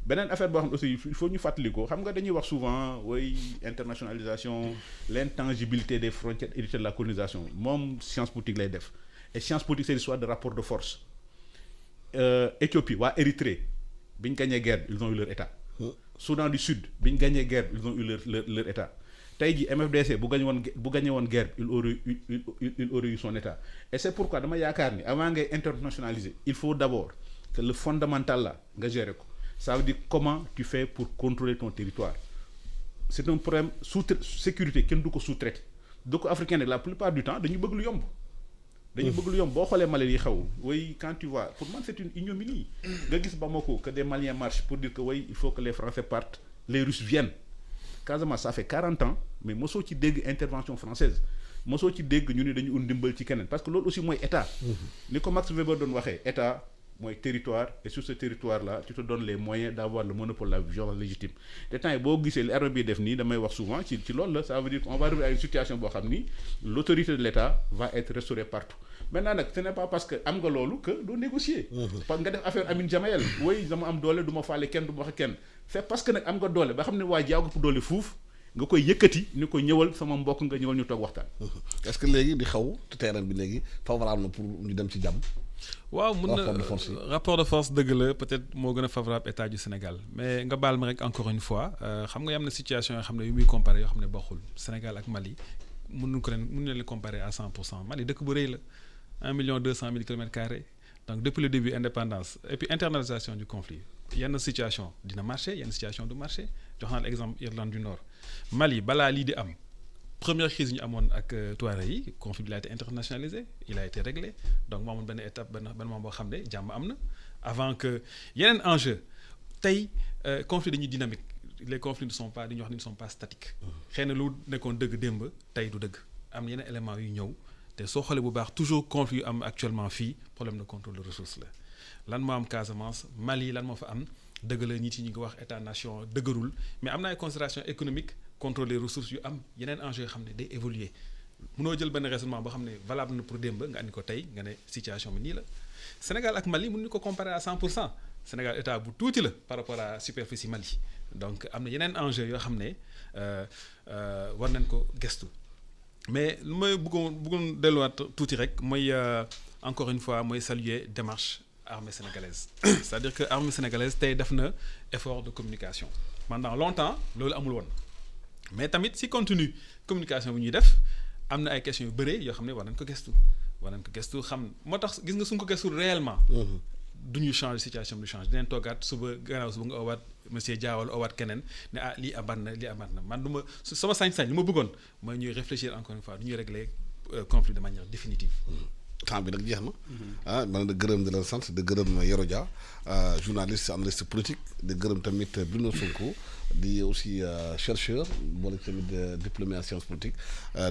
beneen affaire boo xam ne aussi il faut ñu fàttali ko xam nga dañuy wax souvent way internationalisation l'intangibilité des frontières héritées de la colonisation moom science politique lay def et science politique c'est l'histoire de rapport de force Éthiopie waa Érythrée bi ñu gagné guerre ils ont eu leur état Soudan du Sud bi ñu gagné guerre ils ont eu leur état tey jii MFDC bu gagné woon guerre il aurait eu son état et c'est pourquoi dama yaakaar ni avant ngay internationaliser il faut d'abord que le fondamental là nga gérer ko ça veut dire comment tu fais pour contrôler ton territoire c'est un problème sécurité kenn du ko sous-traiter dëkku africain nag la plupart du temps dañu bëgg lu yomb boo xoolee Mali yi xew oui quand tu vois pour man c'est une ignominie nga gis Bamako que des Maliens marchent pour dire que oui il faut que les Français partent les Russes viennent Casamance ça fait 40 ans mais mosoo ci dégg intervention française mosoo ci dégg ñu ne dañu ndimbal ci keneen parce que loolu aussi mooy état ni ko Max Weber doon waxee état mooy territoire et sur ce territoire là tu te donnes les moyens d'avoir le monopole de la violence légitime te temps yi boo gisee li armée bi def nii damay wax souvent ci loolu la ça veut dire qu'on va arriver à une situation boo xam ni l'autorité de l'État va être restaurée partout maintenant nag ce n'est pas parce que am nga loolu que doo négocier parce que nga def affaire Amine Jamael way dama am doole du ma faale kenn du ma wax kenn c'est parce que nag am nga doole ba xam ne waa jaaw ko doole fuuf nga koy yëkkati ni ko ñëwal sama mbokk nga ñëwal ñu toog waxtaan est-ce que léegi di xaw te terrain bi léegi favorable na pour ñu dem ci jàmm waaw mun na rapport de force dëgg la peut-être moo gën a favorable état du Sénégal mais nga baal ma rek encore une fois xam nga am na situation yoo xam ne yu muy comparer yoo xam ne bokkul Sénégal ak Mali mënuñ leen comparer à 100% Mali dëkk bu rëy la 1,2 million km². Donc depuis le début indépendance et puis internalisation du conflit yenn situation dina marché yenn situation du marché jox naa l'exemple Irlande du Nord Mali balaa lii di am première crise ñu amoon ak Touareg yi conflit bi a été internationalisé il a été réglé donc moo amoon benn étape benn moment boo xam ne jàmm am na avant que yeneen enjeu tey conflit dañuy dynamique les conflits ne sont pas dañuy wax ne sont pas statiques xëy na lu nekkoon dëgg démb tey du dëgg am na yeneen éléments yu ñëw te soo xoolee bu baax toujours conflit yu am actuellement fii problème de contrôle de ressources la lan moo am Casamance Mali lan moo fa am dëgg la nit yi ñu ngi wax état nation dëgërul mais am na ay considérations économiques contrôle des ressources yu am yeneen enjeux yoo xam ne day évoluer mënoo jël benn raisonnement boo xam ne valable na pour démb nga andi ko tey nga ne situation bi nii la Sénégal ak Mali mënuñu ko comparer à 100% Sénégal état bu tuuti la par rapport à superficie Mali donc am na yeneen enjeux yoo xam ne war nañ ko gestu mais lu may bëggoon delluwaat tuuti rek mooy encore une fois mooy saluer démarche armée sénégalaise c'est-à-dire que armée sénégalaise tey def na effort de communication pendant longtemps loolu amul woon mais tamit si continue communication bi ñuy def am na ay questions yu bëree yoo xam ne war nañ ko gestu xam moo tax gis nga suñ ko gestu réellement du ñu changer situation du change dinañ toogaat suba gannaaw suba nga owaat monsieur Diawal owaat keneen ne lii amat na man du ma sama sañ-sañ li ma bëggoon mooy ñuy réfléchir encore une fois du ñuy régler conflit de manière définitive. temps bi nag jeex na man de gërëm di leen sant de gërëm Yoro Dia journaliste analyste politique de gërëm tamit Bruno Sonko di aussi chercheur boole tamit diplômé en sciences politiques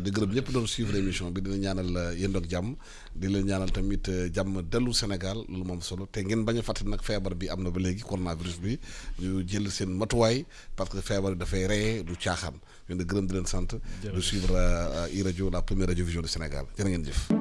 di gërëm ñëpp doon suivre émission bi dina ñaanal yendoog jàmm di leen ñaanal tamit jàmm dellu Sénégal loolu moom solo te ngeen bañ a fàtte nag feebar bi am na ba léegi coronavirus bi ñu jël seen matuwaay parce que feebar bi dafay reye du caaxaan ñun de gërëm di leen sant de suivre iRadio la première radio vision du Sénégal jërë ngeen jëf